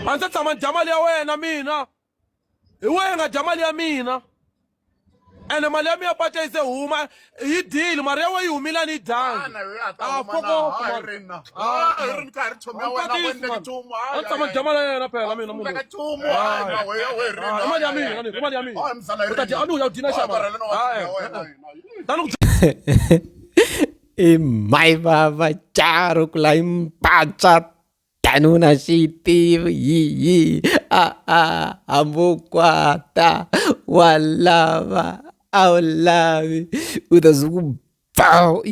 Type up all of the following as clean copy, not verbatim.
Ansa tshama jamali ya wena mina. Hi wena jamali ya mina. Ene mali ya mina pata ise huma hi deal mari ya yi humila ni dang. Foko rina. Rin ka ri thomi ya wena wena ki tumu. Tshama jamali ya yena phela mina munhu. Ka tumu we rina. Mali ya mina ni mali ya mina. Utati anu ya dina shaba. Tanu My baba charo klaim pacha tanuna shiti yi amukwata walava awlavi udazuku bow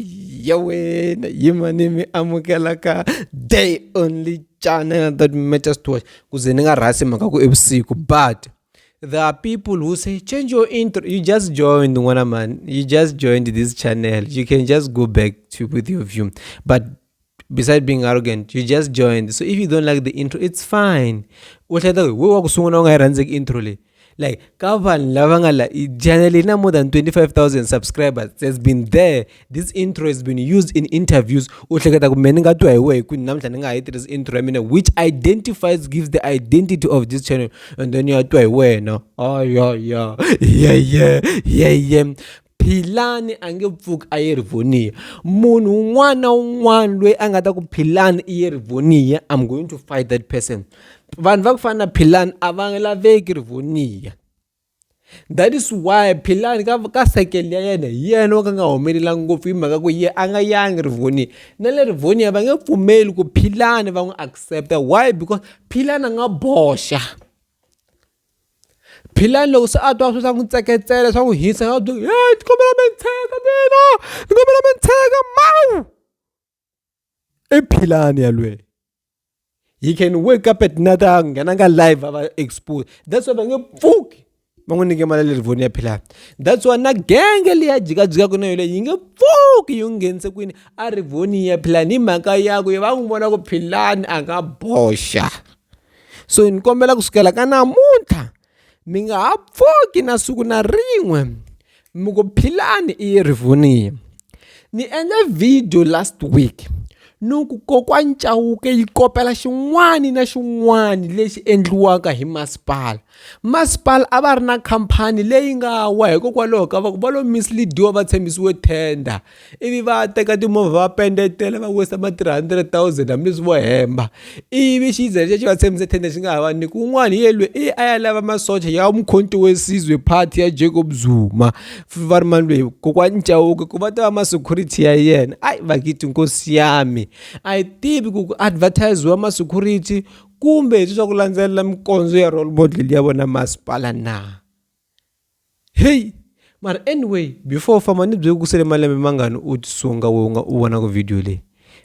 yawena yimanimi amukelaka day only channel that matters to us kuze ninga rasi maka ku ebusiku. But there are people who say change your intro. You just joined one man. You just joined this channel. You can just go back to with your view. But besides being arrogant, you just joined. So if you don't like the intro, it's fine. What other intro? Like Kavan Lavangala, generally now more than 25,000 subscribers has been there. This intro has been used in interviews. Which identifies, gives the identity of this channel. And then you are to aware no. Oh yeah. Philani angepfuka ayerivonia munhu un'wana un'wana loyi a nga ta ku Philani i rivonia, I'm going to fight that person. Vanhu va ku fana na Philani a va laveki rivonia. That is why Philani ka cycle ya yena yena ka nga humelela ngopfu hi mhaka ku ye a nga yangi rivonia. Na le rivonia va nge pfumeli ku Philani va n'wi accepta. Why? Because Philani a nga boxa. Philani loko se a twa swi swa n'wi tseketsela swa n'wi hisa nga byela hey tikombela mentsheka mina tikombela mentsheka mau i Philani yalwe. He can wake up at night nghena nga live ava expose. That's why va nge pfuki va n'wi nyike mali le rivonia Philani. That's why na genge liya jikajika ku na yole yi nge pfuki yi nghenise kwini a rivonia Philani hi mhaka yaku va n'wi vona ku Philani a nga boxa. So ni kombela kusukela ka namuntlha mi nga ha pfuki na siku na rin'we mi ku Philani i rivonia. Ni endle video last week nuku kokwana Chauke yi kopela xin'wani na xin'wani lexi endliwaka hi masipala. Masipala a va ri na khampani leyi nga wa hikokwalaho ka va lo misleadiwa va tshembisiwe tender ivi va teka timovha va pendetela va wesa ma 300,000 hambileswi vo hemba ivi xizele xexi va tshembise tender xi nga ha va ni kun'wana yelwe a ya lava masocha ya mukhonti wesizwe party ya Jacob Zuma va ri mani lweyi kokwana Chauke ku va ta va ma security ya yena. Ai vakiti nkosi yami a yi tivi ku advertise wa ma security kumbe hi swa ku landzelela mikondzo ya role model ya vona masipala na. Hey mara anyway before famba ni byi ku sele malembe mangani u tisunga u vona ku video leyi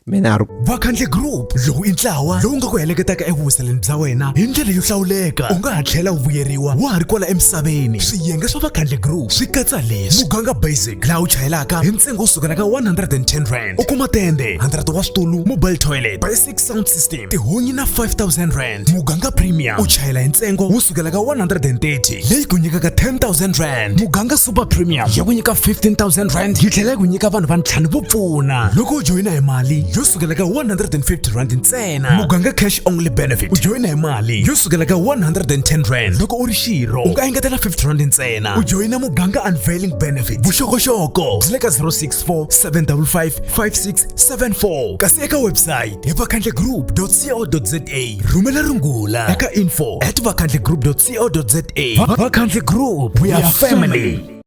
mina Vakhandle Group lowu i ntlawa lowu nga ku heleketaka evuhuseleni bya wena hi ndlela yo hlawuleka. U nga ha tlhela u vuyeriwa wa ha ri kwala emisaveni. Swiyenge swa Vakhandle Group swi katsa leswi: muganga basic laha u chayelaka hi ntsengo wo sukela ka 110 rand. U kuma tende 100 wa switulu, mobile toilet, basic sound system, tihunyi na 5,000 rand. Muganga premium u chayela hi ntsengo wo sukela ka 130 leyi ku nyikaka 10,000 rand. Muganga super premium ya ku nyika 15,000 rand yi tlhela ku nyika vanhu va ntlhanu vo pfuna loko u joyina hi mali yo sukela ka 150 rand ntsena. Muganga cash only benefit u joyina hi mali yo sukela ka 110 rand loko u ri xirho u nga engetela 50 rand ntsena. U joyina muganga unveiling benefit vuxokoxoko byi le ka 064 755 5674 kasi eka website hi vakhandlegroup.co.za. Rhumela rungula eka info@vakhandlegroup.co.za. Vakhandle Group, we are family.